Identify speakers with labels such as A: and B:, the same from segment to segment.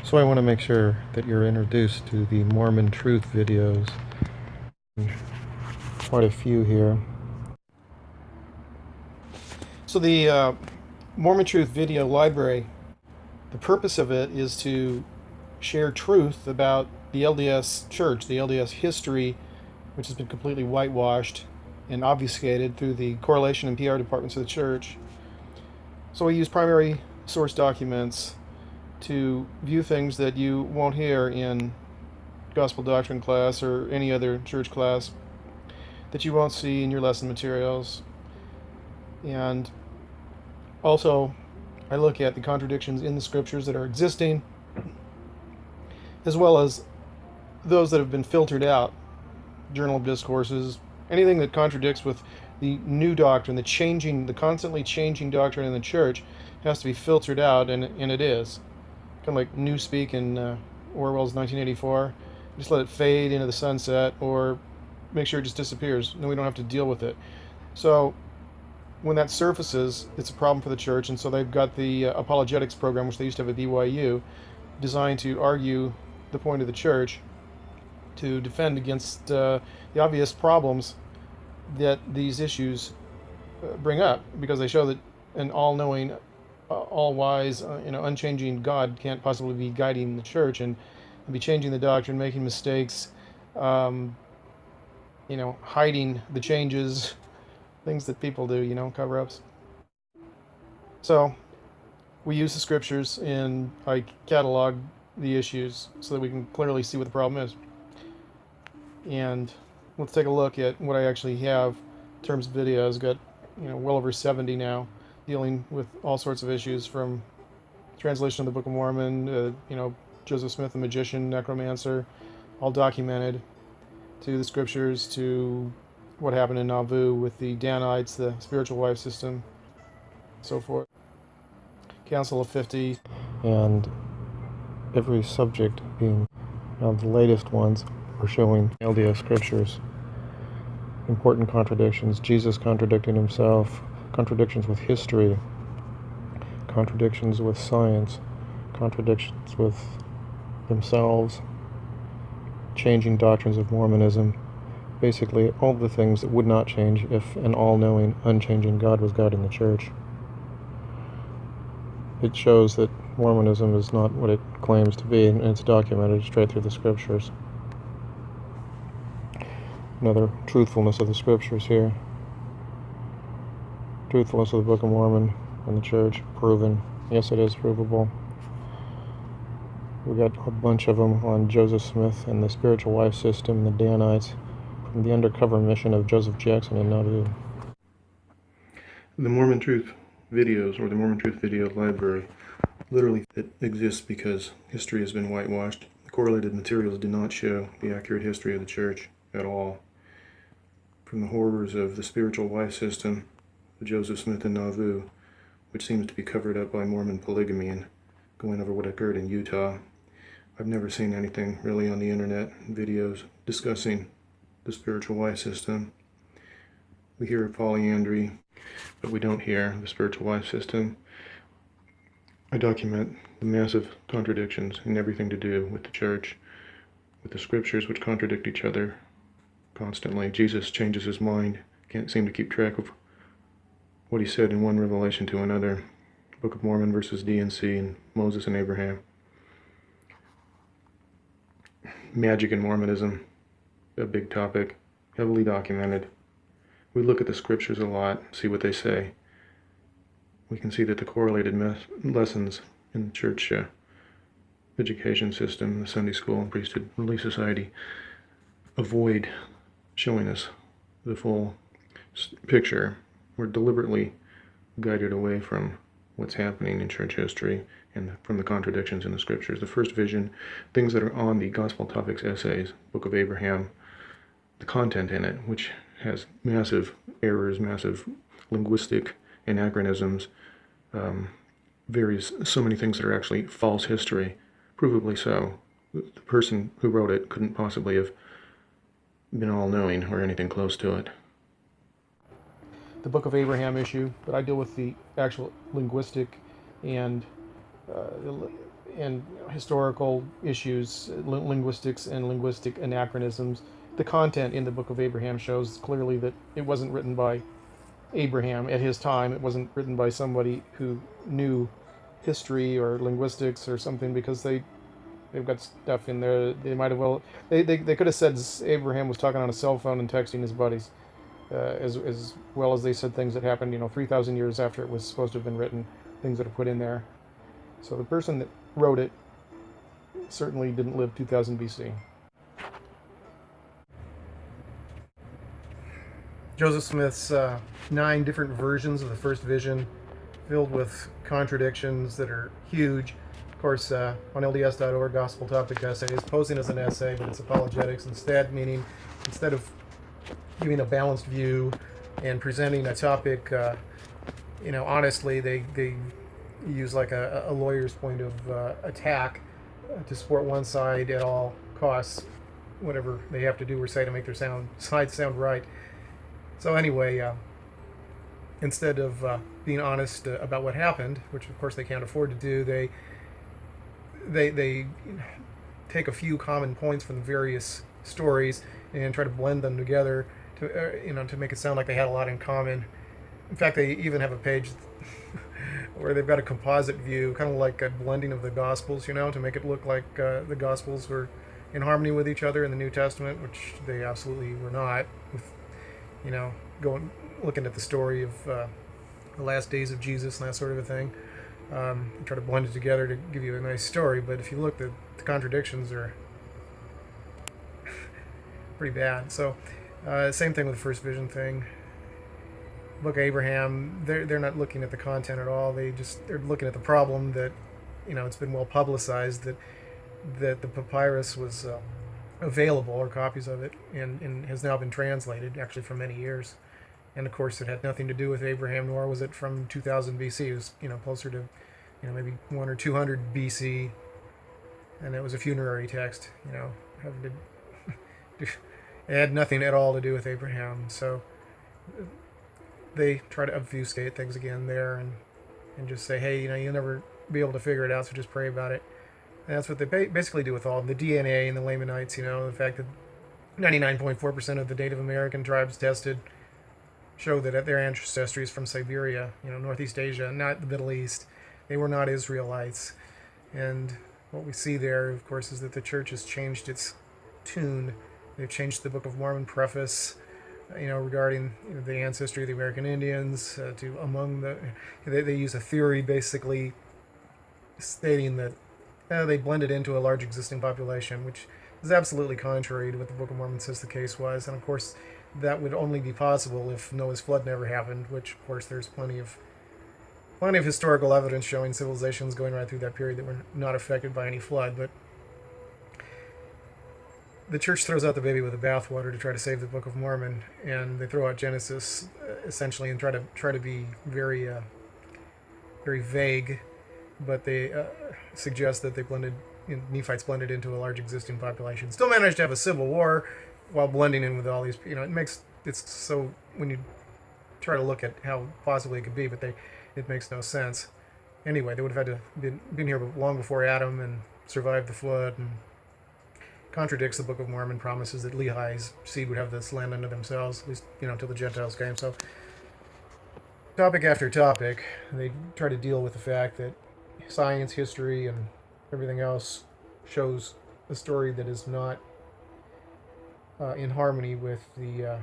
A: So I want to make sure that you're introduced to the Mormon Truth videos. Quite a few here. So the Mormon Truth Video Library, the purpose of it is to share truth about the LDS Church, the LDS history, which has been completely whitewashed and obfuscated through the correlation and PR departments of the church. So we use primary source documents to view things that you won't hear in gospel doctrine class or any other church class, that you won't see in your lesson materials. And also, I look at the contradictions in the scriptures that are existing, as well as those that have been filtered out, journal of discourses, anything that contradicts with the new doctrine, the constantly changing doctrine in the church has to be filtered out, and it is. Kind of like Newspeak in Orwell's 1984. Just let it fade into the sunset, or make sure it just disappears, and then we don't have to deal with it. So when that surfaces, it's a problem for the church, and so they've got the apologetics program, which they used to have at BYU, designed to argue the point of the church, to defend against the obvious problems that these issues bring up, because they show that an all-knowing, all-wise, unchanging God can't possibly be guiding the church and be changing the doctrine, making mistakes, hiding the changes, things that people do, cover-ups. So we use the scriptures and I catalog the issues so that we can clearly see what the problem is. And let's take a look at what I actually have in terms of videos. I've got well over 70 now, dealing with all sorts of issues, from translation of the Book of Mormon, Joseph Smith the magician, necromancer, all documented, to the scriptures, to what happened in Nauvoo with the Danites, the spiritual wife system, so forth. Council of 50, and every subject being the latest ones are showing LDS scriptures. Important contradictions, Jesus contradicting himself, contradictions with history, contradictions with science, contradictions with themselves, changing doctrines of Mormonism, basically all the things that would not change if an all-knowing, unchanging God was guiding the church. It shows that Mormonism is not what it claims to be, and it's documented straight through the scriptures. Another truthfulness of the scriptures here. Truthfulness of the Book of Mormon and the church, proven. Yes, it is provable. We got a bunch of them on Joseph Smith and the spiritual wife system, the Danites, from the undercover mission of Joseph Jackson in Nauvoo. The Mormon Truth videos, or the Mormon Truth Video Library, literally it exists because history has been whitewashed. The correlated materials do not show the accurate history of the church at all. From the horrors of the spiritual wife system, the Joseph Smith in Nauvoo, which seems to be covered up by Mormon polygamy, and going over what occurred in Utah. I've never seen anything really on the internet, videos discussing the spiritual wife system. We hear of polyandry, but we don't hear the spiritual wife system. I document the massive contradictions in everything to do with the church, with the scriptures which contradict each other constantly. Jesus changes his mind, can't seem to keep track of what he said in one revelation to another. Book of Mormon versus D&C, and Moses and Abraham. Magic in Mormonism, a big topic, heavily documented. We look at the scriptures a lot, see what they say. We can see that the correlated lessons in the church education system, the Sunday school and priesthood relief society, avoid showing us the full picture. We're deliberately guided away from what's happening in church history and from the contradictions in the scriptures. The first vision, things that are on the Gospel Topics essays, Book of Abraham, the content in it, which has massive errors, massive linguistic anachronisms, so many things that are actually false history, provably so. The person who wrote it couldn't possibly have been all-knowing or anything close to it. The Book of Abraham issue, but I deal with the actual linguistic and and historical issues, linguistics and linguistic anachronisms. The content in the Book of Abraham shows clearly that it wasn't written by Abraham at his time. It wasn't written by somebody who knew history or linguistics or something, because they've got stuff in there. They might have they could have said Abraham was talking on a cell phone and texting his buddies, as well as they said things that happened 3,000 years after it was supposed to have been written, things that are put in there. So the person that wrote it certainly didn't live 2000 BC. Joseph Smith's 9 different versions of the first vision, filled with contradictions that are huge. Of course, on LDS.org, Gospel Topic Essay is posing as an essay, but it's apologetics instead, meaning instead of giving a balanced view and presenting a topic, honestly, they use like a lawyer's point of attack to support one side at all costs, whatever they have to do or say to make their side sound right. So anyway, instead of being honest about what happened, which of course they can't afford to do, they take a few common points from the various stories and try to blend them together to make it sound like they had a lot in common. In fact, they even have a page where they've got a composite view, kind of like a blending of the Gospels, to make it look like the Gospels were in harmony with each other in the New Testament, which they absolutely were not. With looking at the story of the last days of Jesus and that sort of a thing. Try to blend it together to give you a nice story, but if you look, the contradictions are pretty bad. So same thing with the first vision thing. Book of Abraham, they're not looking at the content at all. They're looking at the problem that it's been well publicized that the papyrus was available, or copies of it, and has now been translated, actually, for many years. And of course, it had nothing to do with Abraham, nor was it from 2000 BC. It was closer to maybe 100 or 200 BC, and it was a funerary text. Having to it had nothing at all to do with Abraham. So they try to obfuscate things again there, and just say, hey, you'll never be able to figure it out, so just pray about it. And that's what they basically do with all the DNA and the Lamanites. The fact that 99.4% of the Native American tribes tested show that their ancestry is from Siberia, Northeast Asia, not the Middle East. They were not Israelites. And what we see there, of course, is that the church has changed its tune. They've changed the Book of Mormon preface, regarding the ancestry of the American Indians to among the. They use a theory basically stating that they blended into a large existing population, which is absolutely contrary to what the Book of Mormon says the case was. And of course, that would only be possible if Noah's flood never happened, which of course there's plenty of historical evidence showing civilizations going right through that period that were not affected by any flood. But the church throws out the baby with the bathwater to try to save the Book of Mormon, and they throw out Genesis essentially and try to be very very vague. But they suggest that they Nephites blended into a large existing population. Still managed to have a civil war while blending in with all these. It's so when you try to look at how possibly it could be, but it makes no sense. Anyway, they would have had to been here long before Adam and survived the flood, and contradicts the Book of Mormon, promises that Lehi's seed would have this land unto themselves, at least until the Gentiles came. So topic after topic, they try to deal with the fact that science, history, and everything else shows a story that is not in harmony with the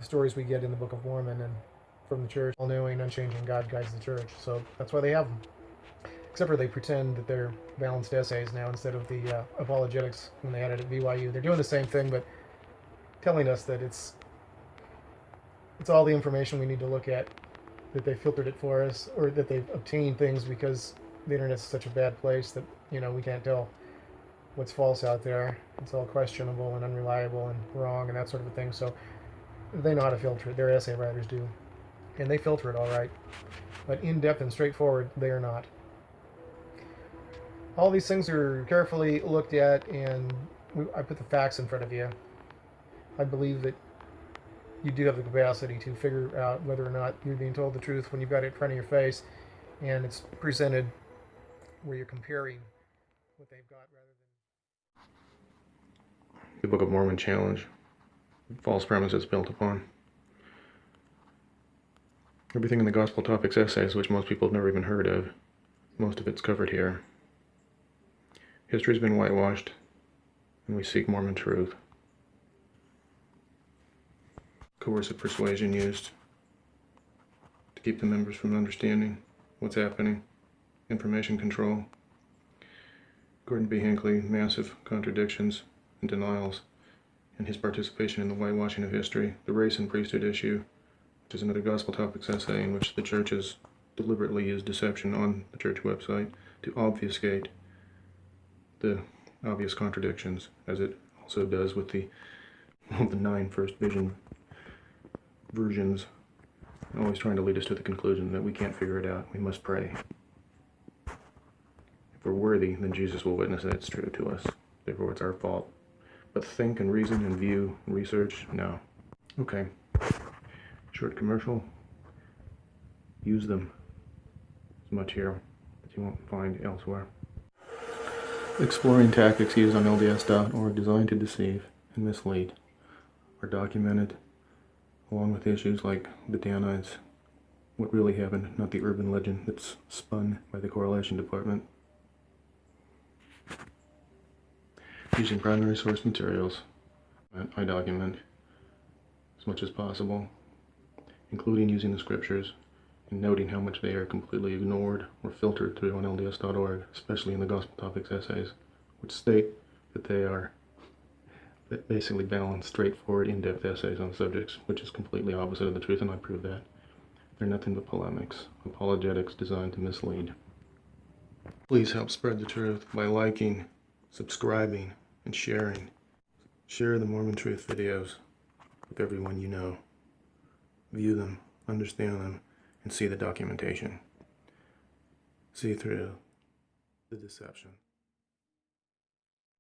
A: stories we get in the Book of Mormon and from the church. All-knowing, unchanging God guides the church. So that's why they have them. Except for they pretend that they're balanced essays now instead of the apologetics when they had it at BYU. They're doing the same thing, but telling us that it's all the information we need to look at, that they filtered it for us, or that they've obtained things because the internet's such a bad place that we can't tell what's false out there. It's all questionable and unreliable and wrong and that sort of a thing. So they know how to filter it. Their essay writers do, and they filter it all right. But in-depth and straightforward, they are not. All these things are carefully looked at, and I put the facts in front of you. I believe that you do have the capacity to figure out whether or not you're being told the truth when you've got it in front of your face. and it's presented where you're comparing what they've got rather than
B: the Book of Mormon challenge, false premises built upon. Everything in the Gospel Topics essays, which most people have never even heard of, most of it's covered here. History's been whitewashed, and we seek Mormon truth. Coercive persuasion used to keep the members from understanding what's happening. Information control. Gordon B. Hinckley, massive contradictions and denials in his participation in the whitewashing of history. The race and priesthood issue, which is another Gospel Topics essay in which the church has deliberately used deception on the church website to obfuscate the obvious contradictions, as it also does with the 9 first vision versions, always trying to lead us to the conclusion that we can't figure it out. We must pray. If we're worthy, then Jesus will witness that it's true to us. Therefore, it's our fault. But think and reason and view and research, no. Okay. Short commercial. Use them. There's much here that you won't find elsewhere. Exploring tactics used on LDS.org designed to deceive and mislead are documented, along with issues like the Danites, what really happened, not the urban legend that's spun by the correlation department. Using primary source materials, I document as much as possible, including using the scriptures and noting how much they are completely ignored or filtered through on LDS.org, especially in the Gospel Topics essays, which state that they are basically balanced, straightforward, in-depth essays on subjects, which is completely opposite of the truth, and I prove that. They're nothing but polemics, apologetics designed to mislead. Please help spread the truth by liking, subscribing, and sharing. Share the Mormon Truth videos with everyone you know. View them, understand them, and see the documentation. See through the deception.